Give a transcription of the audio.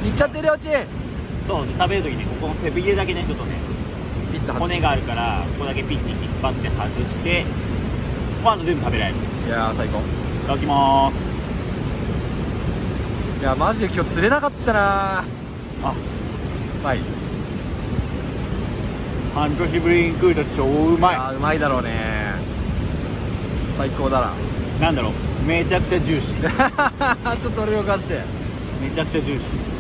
いっちゃってるよちん。そう食べるときにここの背びれだけねちょっとねピッと外骨があるからここだけピッて引っ張って外して全部食べられる。いやー最高。いただきまーす。いやマジで今日釣れなかったな。はい。半年ぶりに食うと超うまい。うまいだろうね。最高だな。なんだろうめちゃくちゃジューシーちょっと俺を貸して。めちゃくちゃジューシー。